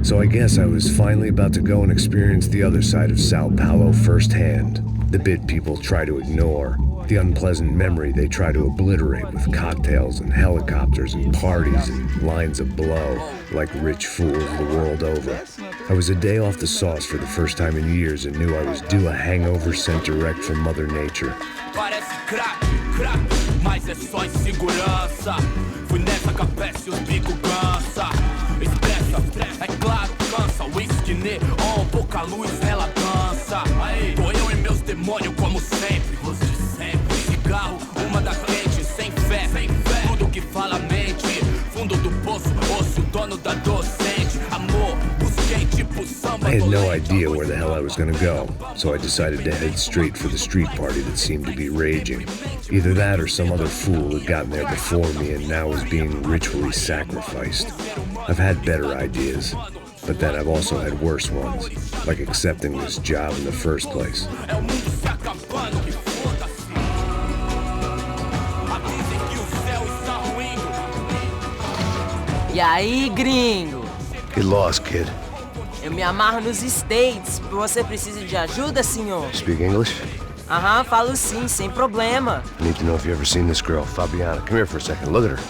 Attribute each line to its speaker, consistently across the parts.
Speaker 1: So I guess I was finally about to go and experience the other side of Sao Paulo firsthand. The bit people try to ignore, the unpleasant memory they try to obliterate with cocktails and helicopters and parties and lines of blow, like rich fools the world over. I was a day off the sauce for the first time in years and knew I was due a hangover sent direct from Mother Nature.
Speaker 2: Mas é só insegurança. Fui nessa capeste, os bico cansa. Expressa, é claro, cansa. Whisky neon, pouca luz, ela dança. Tô eu e meus demônios como sempre. Você sempre. Cigarro, uma da frente, sem fé. Tudo que fala mente. Fundo do poço, osso, dono da docente. Amor, busquei tipo samba.
Speaker 1: I had no idea where the hell I was gonna go, so I decided to head straight for the street party that seemed to be raging. Either that or some other fool had gotten there before me and now was being ritually sacrificed. I've had better ideas, but then I've also had worse ones, like accepting this job in the first place.
Speaker 3: E aí, gringo?
Speaker 1: Get lost, kid.
Speaker 3: Eu me amarro nos States. Você precisa de ajuda, senhor?
Speaker 1: Speak English?
Speaker 3: Aham, falo sim, sem problema.
Speaker 1: I need to know if you've ever seen this girl, Fabiana. Come here for a second. Look at her.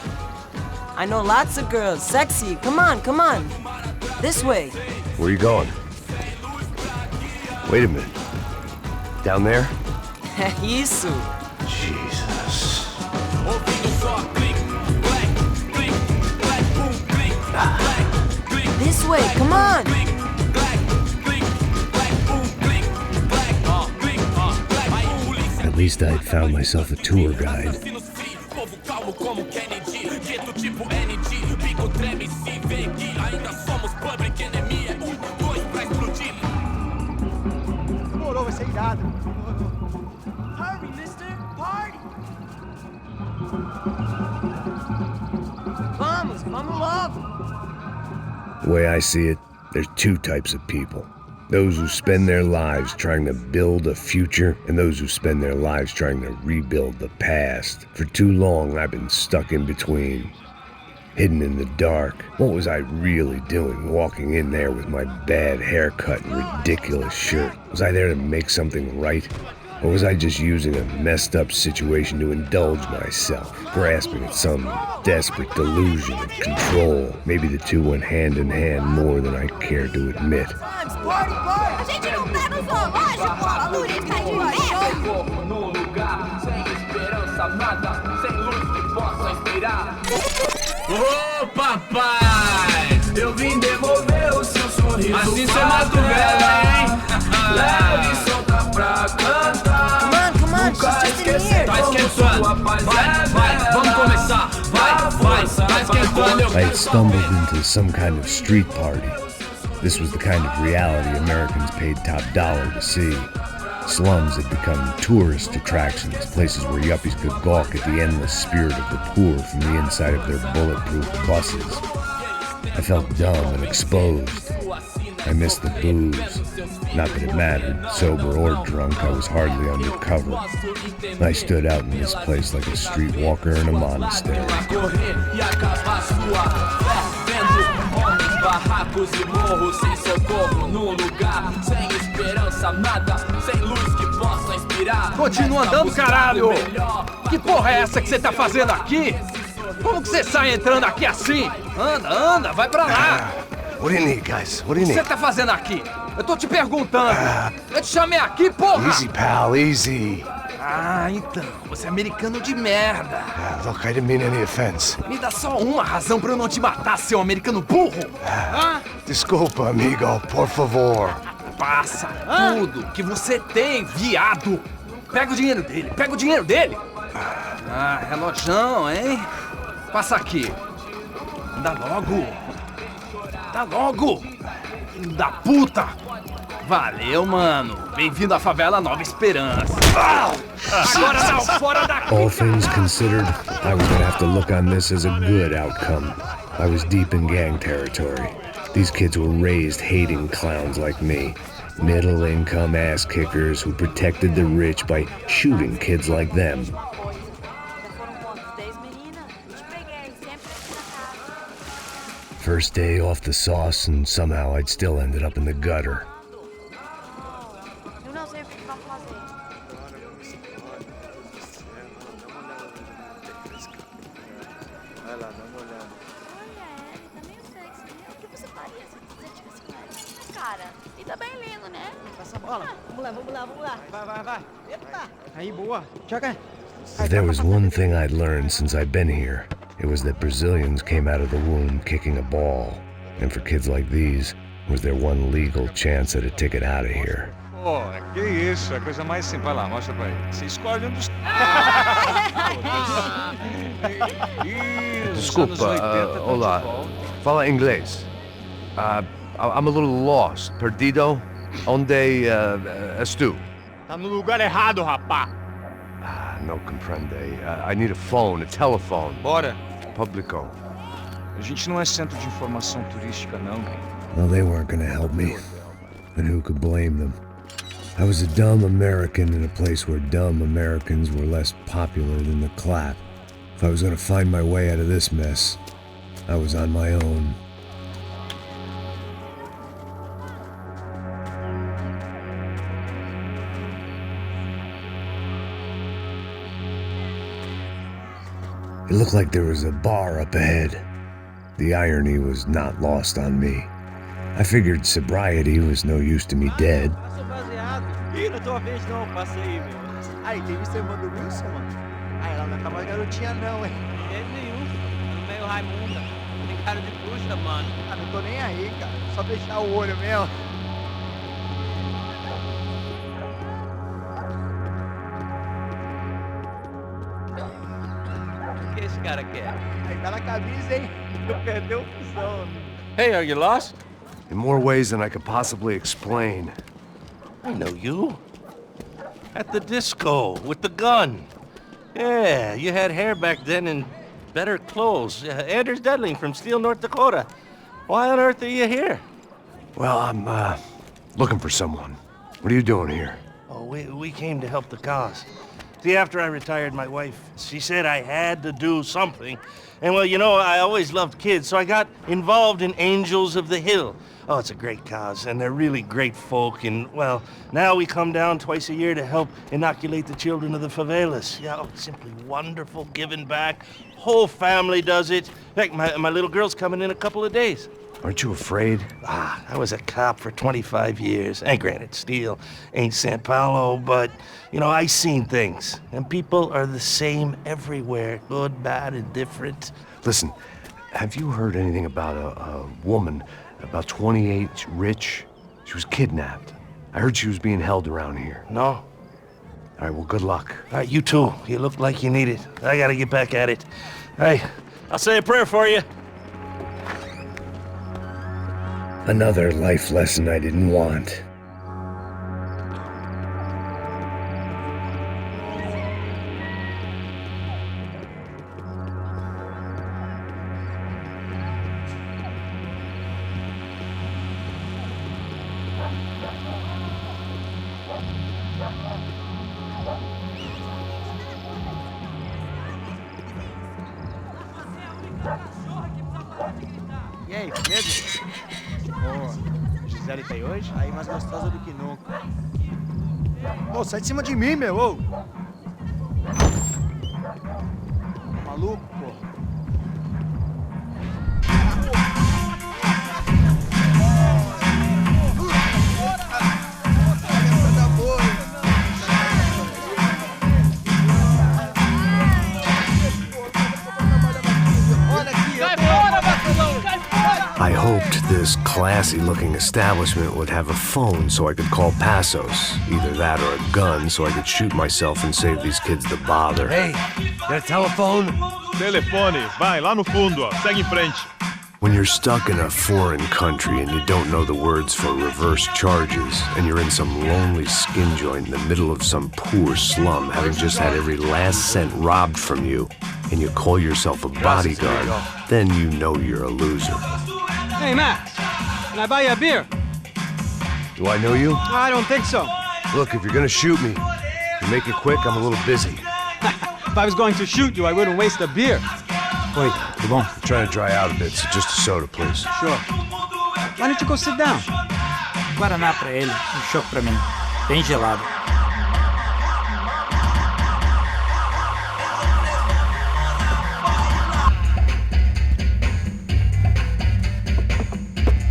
Speaker 3: I know lots of girls. Sexy. Come on, come on. This way.
Speaker 1: Where are you going? Wait a minute. Down there?
Speaker 3: É isso.
Speaker 1: Jesus.
Speaker 3: This way, come on.
Speaker 1: At least I had found myself a tour guide.
Speaker 4: Demorou, vai ser irado.
Speaker 3: Hurry, mister. Party. Vamos logo.
Speaker 1: The way I see it, there's two types of people. Those who spend their lives trying to build a future, and those who spend their lives trying to rebuild the past. For too long, I've been stuck in between, hidden in the dark. What was I really doing walking in there with my bad haircut and ridiculous shirt? Was I there to make something right? Or was I just using a messed up situation to indulge myself, grasping at some desperate delusion of control? Maybe the two went hand in hand more than I cared to admit.
Speaker 5: A gente não tá no zoológico, algoritmo de merda!
Speaker 2: No lugar, sem esperança, nada, sem luz que possa inspirar. Ô papai, eu vim devolver o seu sorriso. Assim cê mata o velho, hein? Leve e solta pra cantar.
Speaker 3: Come on,
Speaker 2: Nunca
Speaker 3: she's just in here.
Speaker 2: Tá esquentando, vai, vamos começar. Vai esquentando.
Speaker 1: I had stumbled into some kind of street party. This was the kind of reality Americans paid top dollar to see. Slums had become tourist attractions, places where yuppies could gawk at the endless spirit of the poor from the inside of their bulletproof buses. I felt dumb and exposed. I missed the booze. Not that it mattered, sober or drunk, I was hardly undercover. I stood out in this place like a streetwalker in a monastery.
Speaker 2: Barracos e morros sem socorro num lugar sem esperança, nada, sem luz que possa inspirar.
Speaker 6: Continua andando, caralho! Que porra é essa que você tá fazendo aqui? Como que você sai entrando aqui assim? Anda, vai pra lá!
Speaker 1: What do you need, guys? What do you
Speaker 6: O que
Speaker 1: need?
Speaker 6: você tá fazendo aqui? Eu tô te perguntando! Eu te chamei aqui, porra!
Speaker 1: Easy, pal, easy.
Speaker 6: Ah, então, você é americano de merda!
Speaker 1: Look, I didn't mean any offense.
Speaker 6: Me dá só uma razão pra eu não te matar, seu americano burro!
Speaker 1: Desculpa, amigo, por favor.
Speaker 6: Passa tudo que você tem, viado! Pega o dinheiro dele! Ah, relojão, hein? Passa aqui! Dá logo! Filho da puta! Valeu, mano! Bem-vindo à favela Nova Esperança! Agora não, fora daqui!
Speaker 1: All things considered, I was gonna have to look on this as a good outcome. I was deep in gang territory. These kids were raised hating clowns like me. Middle-income ass-kickers who protected the rich by shooting kids like them. First day off the sauce, and somehow I'd still ended up in the gutter. If there was one thing I'd learned since I've been here, it was that Brazilians came out of the womb kicking a ball. And for kids like these, was their one legal chance at a ticket out of here.
Speaker 4: Pô, que isso, é a coisa mais simples. Vai lá, mostra pra ele. Você escolhe dos...
Speaker 1: Desculpa, olá. Fala inglês. I'm a little lost. Perdido? Onde és tu?
Speaker 7: Tá no lugar errado, rapá.
Speaker 1: No comprende. I need a phone, a telephone.
Speaker 4: Bora.
Speaker 1: Publico.
Speaker 4: A gente não é centro de informação turística, não.
Speaker 1: Well, they weren't gonna help me. And who could blame them? I was a dumb American in a place where dumb Americans were less popular than the clap. If I was gonna find my way out of this mess, I was on my own. It looked like there was a bar up ahead. The irony was not lost on me. I figured sobriety was no use to me dead.
Speaker 7: Ih, não tô a vez não, passei, meu. Aí, tem visto a irmã do Wilson, mano? Ah, ela não tá mais garotinha não, hein?
Speaker 8: Jeito nenhum. Meio Raimunda. Tem cara de bruxa, mano.
Speaker 7: Ah, não tô nem aí, cara. Só fechar o olho mesmo.
Speaker 8: O que esse cara quer?
Speaker 7: Aí tá na camisa, hein? Eu perdi o fusão.
Speaker 9: Hey, are you lost?
Speaker 1: In more ways than I could possibly explain.
Speaker 9: I know you. At the disco, with the gun. Yeah, you had hair back then and better clothes. Anders Dudling from Steele, North Dakota. Why on earth are you here?
Speaker 1: Well, I'm, looking for someone. What are you doing here?
Speaker 9: Oh, we came to help the cause. See, after I retired, my wife, she said I had to do something. And well, you know, I always loved kids, so I got involved in Angels of the Hill. Oh, it's a great cause, and they're really great folk. And, well, now we come down twice a year to help inoculate the children of the favelas. Yeah, oh, it's simply wonderful, giving back. Whole family does it. In fact, my little girl's coming in a couple of days.
Speaker 1: Aren't you afraid?
Speaker 9: I was a cop for 25 years. And granted, Steele ain't San Paulo, but, you know, I seen things. And people are the same everywhere, good, bad, and different.
Speaker 1: Listen, have you heard anything about a woman, about 28, rich? She was kidnapped. I heard she was being held around here.
Speaker 9: No.
Speaker 1: All right, well, good luck.
Speaker 9: All right, you too. You look like you need it. I gotta get back at it. Hey, I'll say a prayer for you.
Speaker 1: Another life lesson I didn't want.
Speaker 7: E aí, beleza? Ô, Gisele tá aí hoje? Aí, mais gostosa do que nunca. Ô, sai de cima de mim, meu, ô! Maluco, pô.
Speaker 1: I hoped this classy-looking establishment would have a phone so I could call Passos. Either that or a gun so I could shoot myself and save these kids the bother.
Speaker 9: Hey, got a telephone?
Speaker 10: Telefone, vai, lá no fundo, ó. Segue em frente.
Speaker 1: When you're stuck in a foreign country and you don't know the words for reverse charges, and you're in some lonely skin joint in the middle of some poor slum, having just had every last cent robbed from you, and you call yourself a bodyguard, then you know you're a loser.
Speaker 8: Hey, Max.
Speaker 11: Can I buy you a beer?
Speaker 1: Do I know you?
Speaker 11: I don't think so.
Speaker 1: Look, if you're gonna shoot me, you make it quick, I'm a little busy.
Speaker 11: If I was going to shoot you, I wouldn't waste a beer. Oi, tá bom?
Speaker 1: I'm trying to dry out a bit, so just a soda, please.
Speaker 11: Sure. Why don't you go sit down?
Speaker 12: Guaraná pra ele, chopp pra mim. Bem gelado.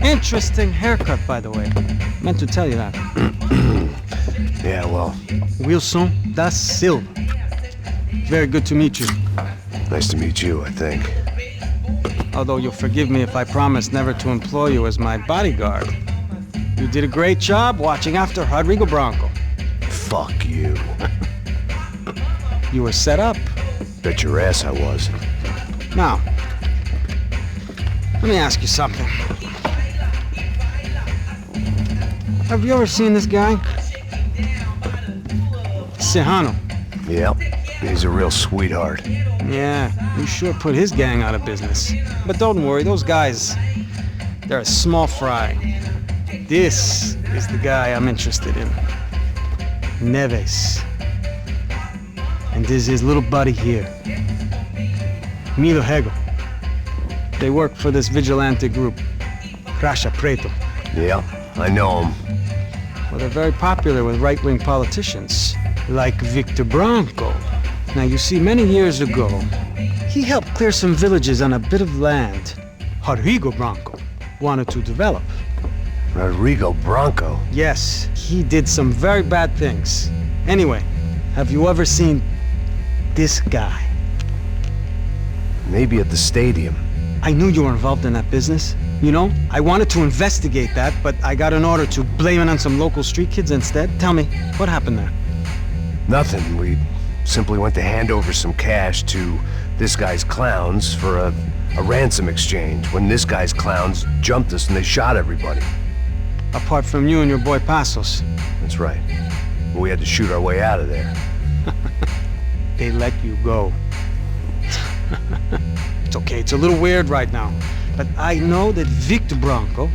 Speaker 11: Interesting haircut, by the way. Meant to tell you that.
Speaker 1: Yeah, well.
Speaker 11: Wilson da Silva. Very good to meet you.
Speaker 1: Nice to meet you, I think.
Speaker 11: Although you'll forgive me if I promise never to employ you as my bodyguard. You did a great job watching after Rodrigo Branco.
Speaker 1: Fuck you.
Speaker 11: You were set up.
Speaker 1: Bet your ass I was.
Speaker 11: Now, let me ask you something. Have you ever seen this guy? Sejano.
Speaker 1: Yep, he's a real sweetheart.
Speaker 11: Yeah, you sure put his gang out of business. But don't worry, those guys, they're a small fry. This is the guy I'm interested in. Neves. And this is his little buddy here. Milo Hego. They work for this vigilante group, Crasha Preto.
Speaker 1: Yeah, I know him.
Speaker 11: Well, they're very popular with right-wing politicians, like Victor Branco. Now, you see, many years ago, he helped clear some villages on a bit of land Rodrigo Branco wanted to develop.
Speaker 1: Rodrigo Branco?
Speaker 11: Yes, he did some very bad things. Anyway, have you ever seen this guy?
Speaker 1: Maybe at the stadium.
Speaker 11: I knew you were involved in that business. You know, I wanted to investigate that, but I got an order to blame it on some local street kids instead. Tell me, what happened there?
Speaker 1: Nothing. We simply went to hand over some cash to this guy's clowns for a ransom exchange when this guy's clowns jumped us and they shot everybody.
Speaker 11: Apart from you and your boy Passos.
Speaker 1: That's right. We had to shoot our way out of there.
Speaker 11: They let you go. It's okay, it's a little weird right now. But I know that Victor Branco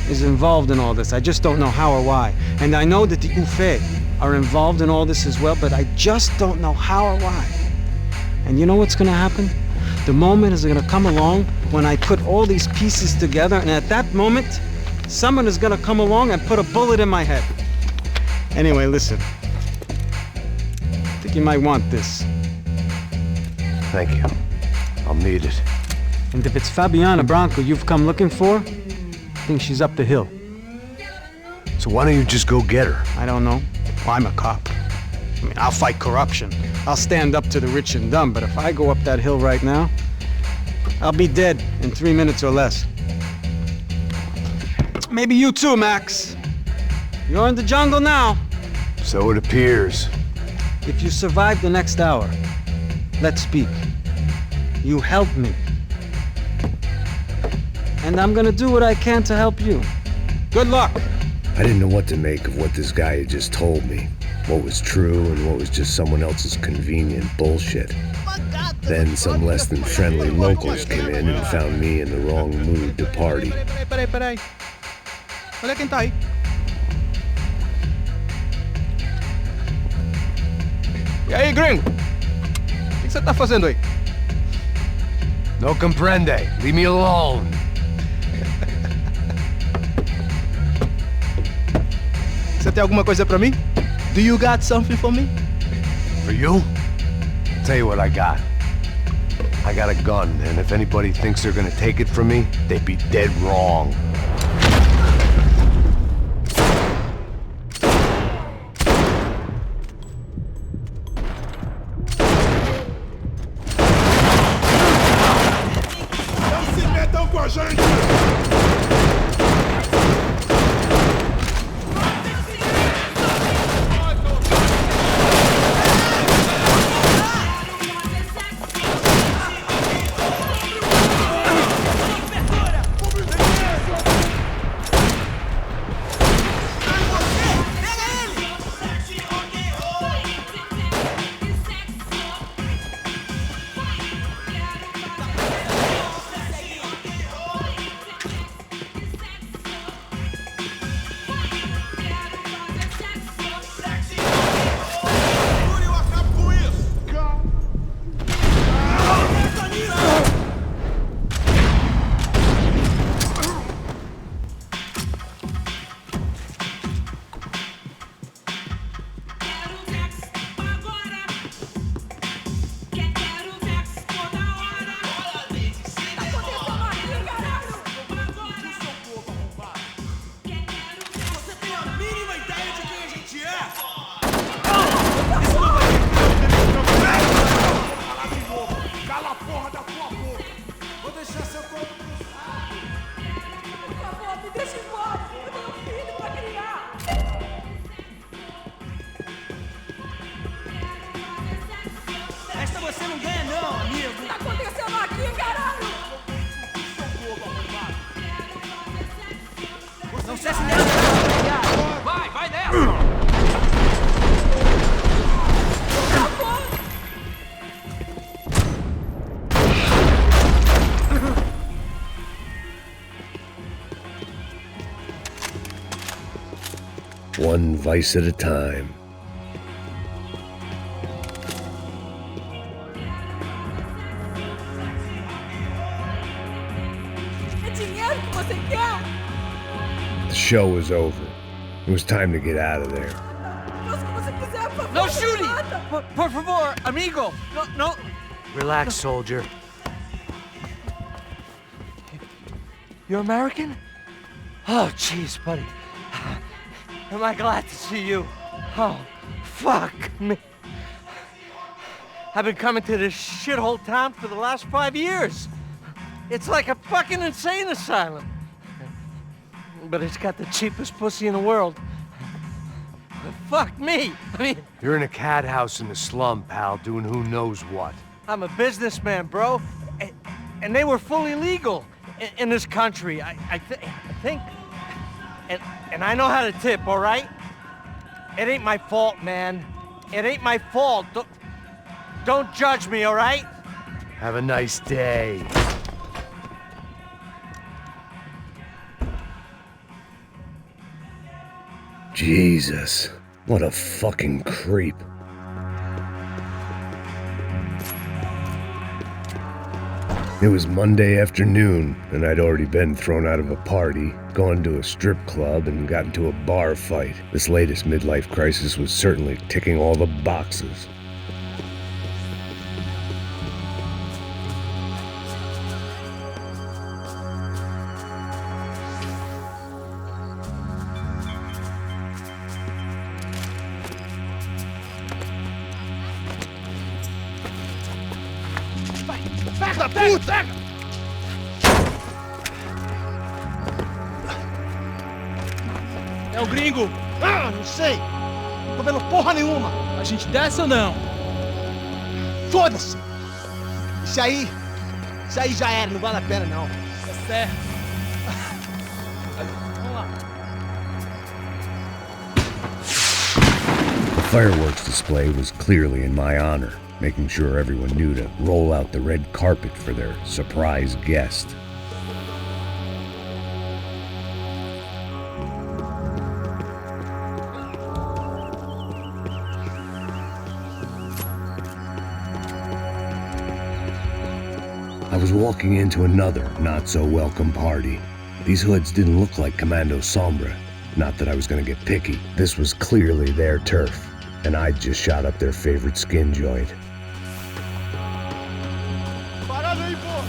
Speaker 11: is involved in all this. I just don't know how or why. And I know that the UFE are involved in all this as well, but I just don't know how or why. And you know what's gonna happen? The moment is gonna come along when I put all these pieces together, and at that moment, someone is gonna come along and put a bullet in my head. Anyway, listen. I think you might want this.
Speaker 1: Thank you. I'll need it.
Speaker 11: And if it's Fabiana Branco you've come looking for, I think she's up the hill.
Speaker 1: So why don't you just go get her?
Speaker 11: I don't know. Well, I'm a cop. I mean, I'll fight corruption. I'll stand up to the rich and dumb, but if I go up that hill right now, I'll be dead in 3 minutes or less. Maybe you too, Max. You're in the jungle now.
Speaker 1: So it appears.
Speaker 11: If you survive the next hour, let's speak. You help me. And I'm gonna do what I can to help you. Good luck.
Speaker 1: I didn't know what to make of what this guy had just told me. What was true and what was just someone else's convenient bullshit. Then some less than friendly locals came in and found me in the wrong mood to party.
Speaker 7: Peraí. Olha quem tá aí. E aí, gringo? O que você tá fazendo aí?
Speaker 1: No comprende. Leave me alone.
Speaker 7: Você tem alguma coisa pra mim? Do you got something for me?
Speaker 1: For you? I'll tell you what I got. I got a gun, and if anybody thinks they're gonna take it from me, they'd be dead wrong.
Speaker 6: Desce nela! Vai, vai nela!
Speaker 1: One vice at a time.
Speaker 5: É dinheiro que você quer?
Speaker 1: The show was over. It was time to get out of there.
Speaker 5: Faz o que você quiser, por favor.
Speaker 6: No shooting! Por favor, amigo! No.
Speaker 13: Relax, soldier.
Speaker 6: You're American? Oh, jeez, buddy. Am I glad to see you? Oh, fuck me. I've been coming to this shithole town for the last 5 years. It's like a fucking insane asylum. But it's got the cheapest pussy in the world. But fuck me. I mean,
Speaker 13: You're in a cat house in the slum, pal, doing who knows what.
Speaker 6: I'm a businessman, bro. And they were fully legal in this country. I think. And I know how to tip, all right? It ain't my fault, man. It ain't my fault. Don't judge me, all right?
Speaker 13: Have a nice day.
Speaker 1: Jesus, what a fucking creep. It was Monday afternoon, and I'd already been thrown out of a party, gone to a strip club, and got into a bar fight. This latest midlife crisis was certainly ticking all the boxes.
Speaker 7: Da puta!
Speaker 14: É o gringo!
Speaker 7: Ah, não sei! Tô vendo porra nenhuma!
Speaker 14: A gente desce ou não?
Speaker 7: Foda-se! Isso aí já era, não vale a pena não.
Speaker 14: É certo. Vamos lá.
Speaker 1: The fireworks display was clearly in my honor, making sure everyone knew to roll out the red carpet for their surprise guest. I was walking into another not-so-welcome party. These hoods didn't look like Commando Sombra. Not that I was gonna get picky. This was clearly their turf, and I'd just shot up their favorite skin joint.
Speaker 7: Parada aí, porra!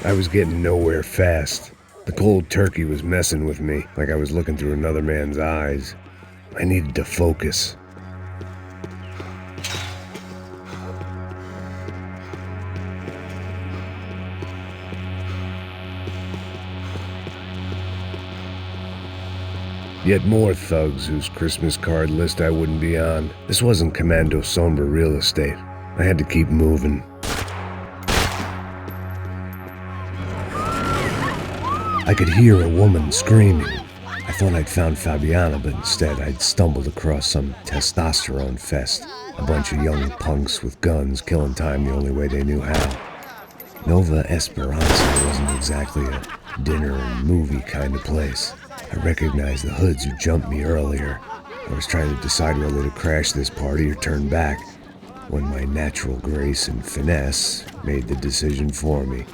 Speaker 1: I was getting nowhere fast. The cold turkey was messing with me like I was looking through another man's eyes. I needed to focus. Yet more thugs whose Christmas card list I wouldn't be on. This wasn't Commando Sombra real estate. I had to keep moving. I could hear a woman screaming. I thought I'd found Fabiana, but instead I'd stumbled across some testosterone fest. A bunch of young punks with guns killing time the only way they knew how. Nova Esperanza wasn't exactly a dinner and movie kind of place. I recognized the hoods who jumped me earlier. I was trying to decide whether to crash this party or turn back, when my natural grace and finesse made the decision for me.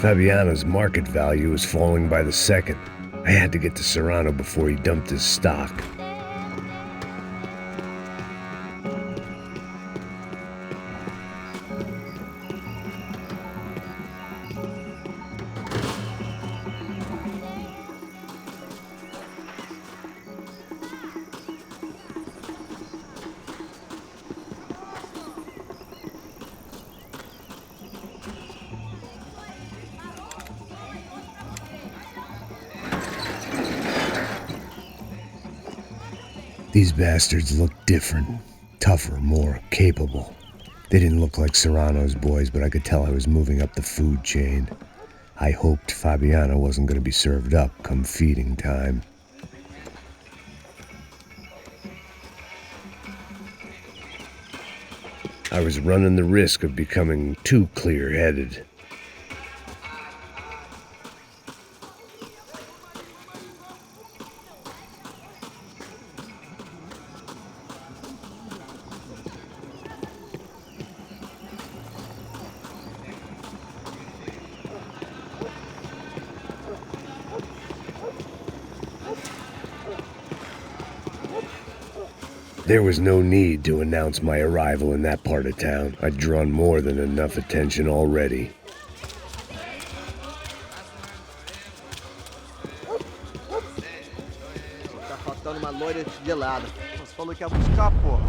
Speaker 1: Fabiana's market value was falling by the second. I had to get to Serrano before he dumped his stock. These bastards looked different, tougher, more capable. They didn't look like Serrano's boys, but I could tell I was moving up the food chain. I hoped Fabiana wasn't going to be served up come feeding time. I was running the risk of becoming too clear-headed. There was no need to announce my arrival in that part of town. I'd drawn more than enough attention already.
Speaker 7: Tá faltando uma loira gelada. Você falou que ia buscar, porra.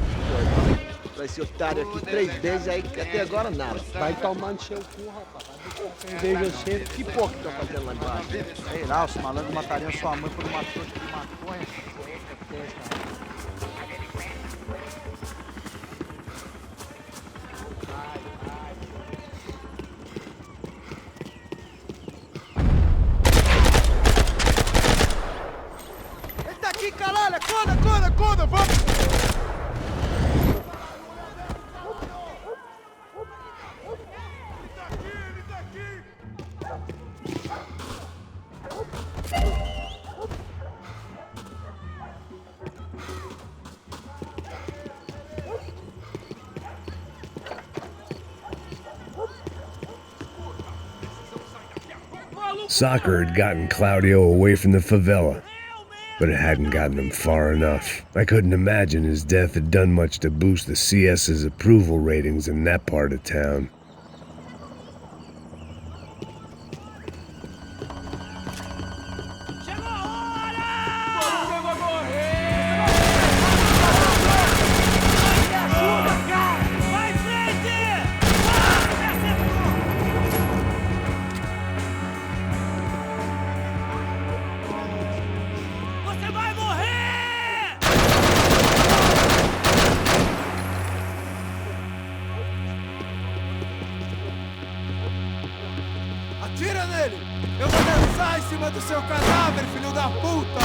Speaker 7: Pra esse otário aqui 3 vezes aí, até agora nada. Vai tomar no seu cu, rapaz. Veja você. Que porra que estão fazendo lá embaixo? Sei lá, os malandros matariam sua mãe por uma trouxa de maconha.
Speaker 1: Soccer had gotten Claudio away from the favela, but it hadn't gotten him far enough. I couldn't imagine his death had done much to boost the CS's approval ratings in that part of town.
Speaker 15: Atira nele! Eu vou dançar em cima do seu cadáver, filho da puta!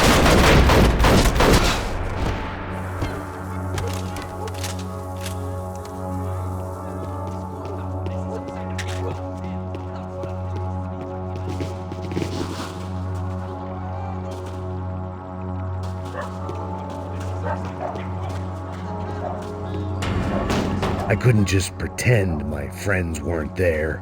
Speaker 1: I couldn't just pretend my friends weren't there.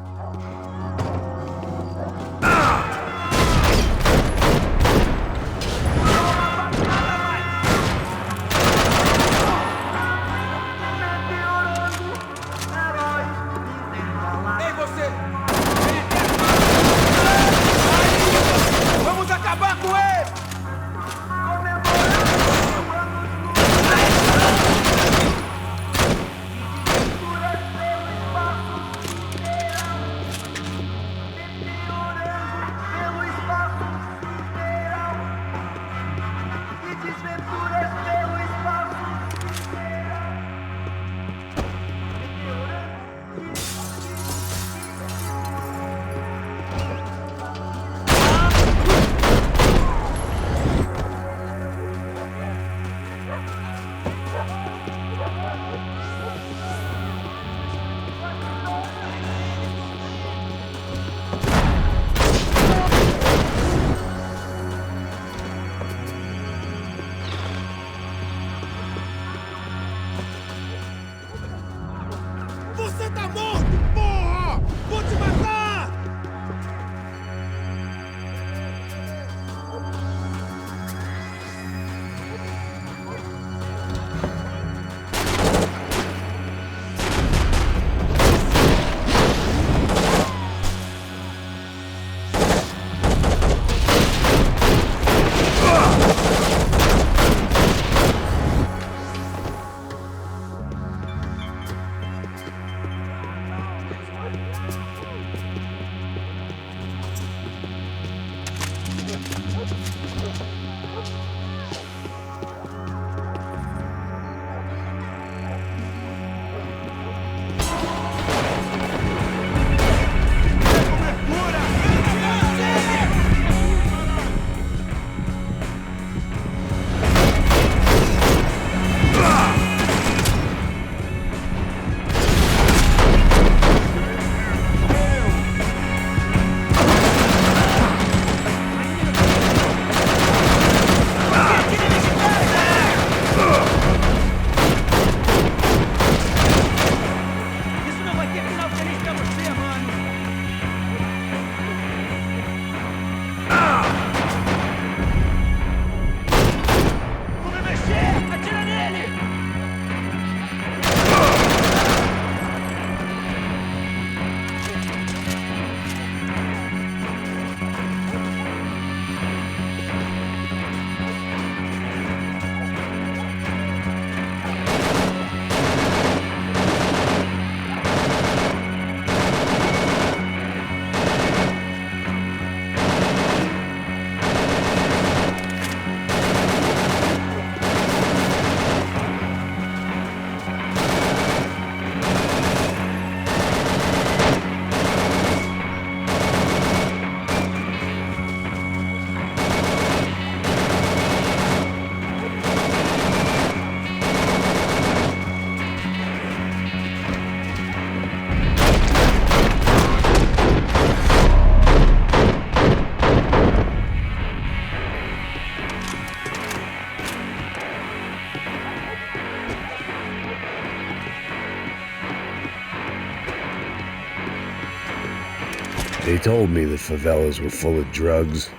Speaker 1: They told me the favelas were full of drugs.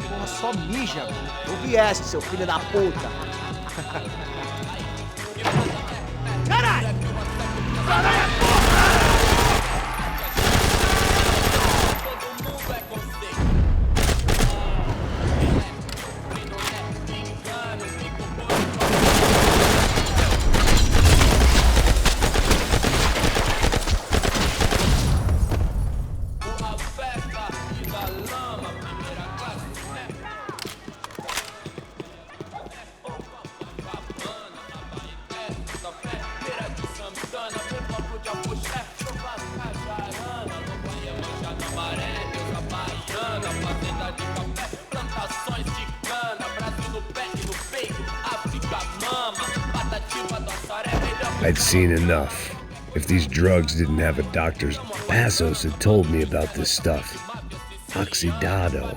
Speaker 7: Porra, só mija, mano. Não viesse, seu filho da puta. Caralho! Caralho!
Speaker 1: I'd seen enough. If these drugs didn't have a doctor's, Passos had told me about this stuff. Oxidado.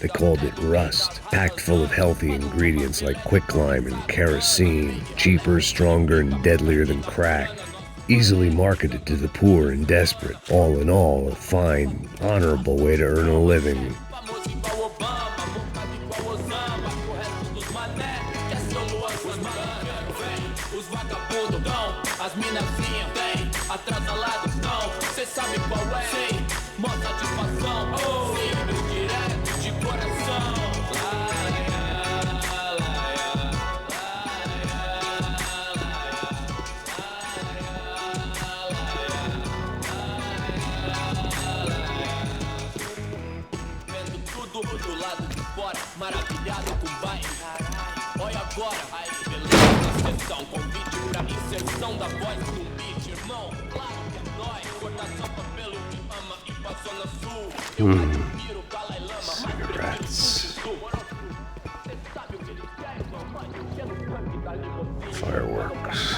Speaker 1: They called it rust, packed full of healthy ingredients like quicklime and kerosene, cheaper, stronger, and deadlier than crack. Easily marketed to the poor and desperate. All in all, a fine, honorable way to earn a living.
Speaker 2: Maravilhado com baile. Olha agora, aí, beleza, sessão. Convite pra inserção da voz no beat, irmão. Claro que é nóis. Cortação, papelo que ama e passou na sul.
Speaker 1: Cigarettes. Fireworks.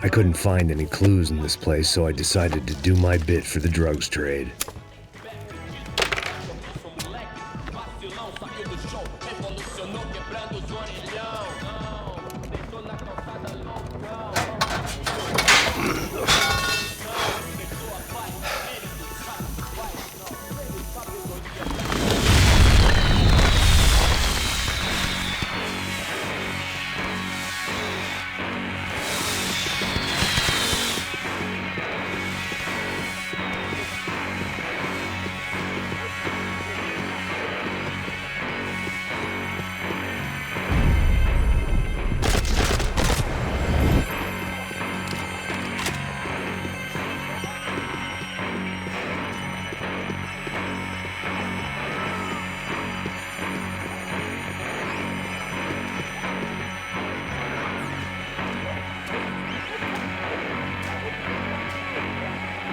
Speaker 1: I couldn't find any clues in this place, so I decided to do my bit for the drugs trade.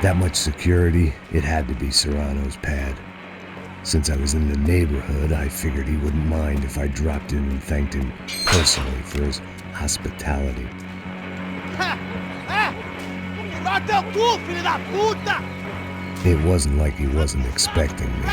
Speaker 1: That much security, it had to be Serrano's pad. Since I was in the neighborhood, I figured he wouldn't mind if I dropped in and thanked him personally for his hospitality. It wasn't like he wasn't expecting me.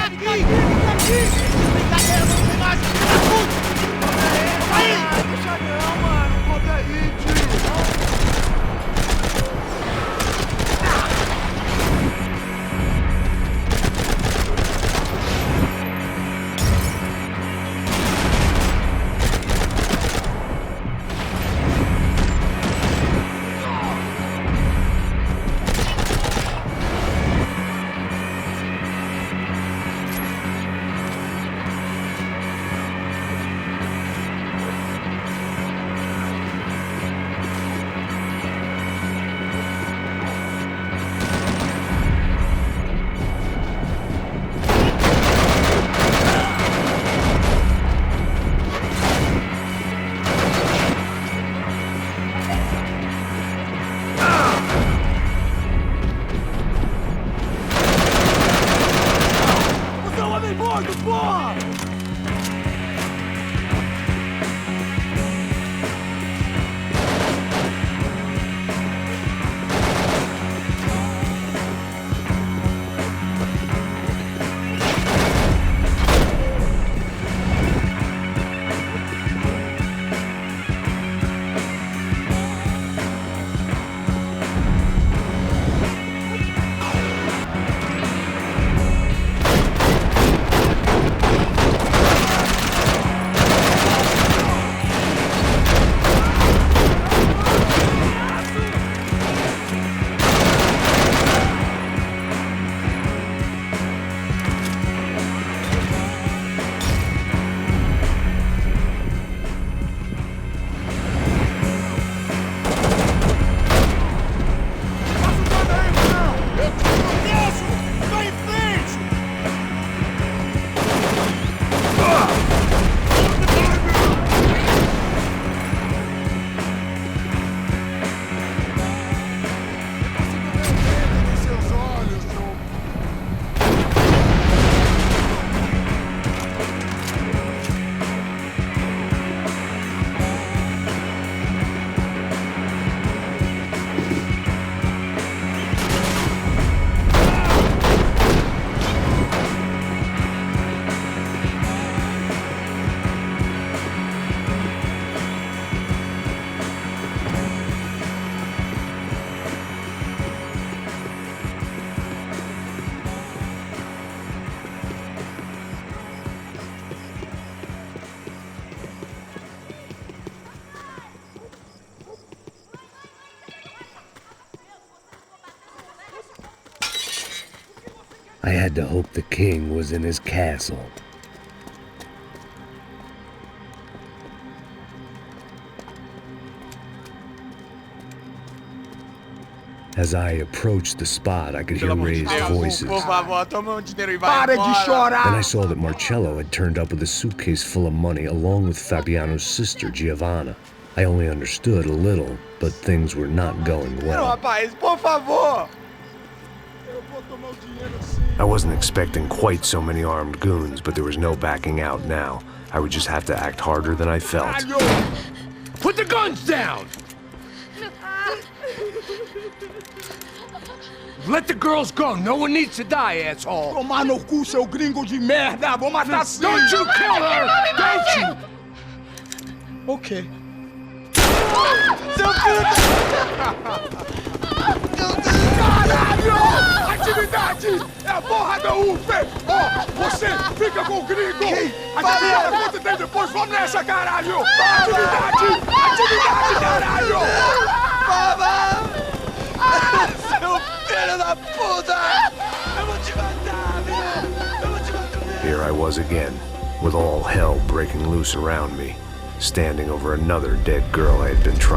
Speaker 1: I had to hope the king was in his castle. As I approached the spot, I could hear raised voices.
Speaker 15: Por favor, toma dinheiro e vai
Speaker 7: Para de chorar!
Speaker 1: Then I saw that Marcello had turned up with a suitcase full of money along with Fabiano's sister, Giovanna. I only understood a little, but things were not going
Speaker 15: Não,
Speaker 1: well.
Speaker 15: rapaz, por favor! Eu vou tomar o dinheiro sim.
Speaker 1: I wasn't expecting quite so many armed goons, but there was no backing out now. I would just have to act harder than I felt.
Speaker 13: Put the guns down! Let the girls go. No one needs to die, asshole.
Speaker 15: Tomar no cu, seu gringo de merda! Vou matar sim!
Speaker 13: Don't you kill her! Don't you!
Speaker 15: Ok. Seu filho Caralho! Atividade! É a porra da UF! Ó, você fica com o gringo! A gente fala quanto tem depois, vamos nessa, caralho! Atividade! Atividade, caralho! Baba! Seu filho da puta! Eu vou te matar, velho! Eu vou te matar!
Speaker 1: Here I was again, with all hell breaking loose around me, standing over another dead girl I had been trying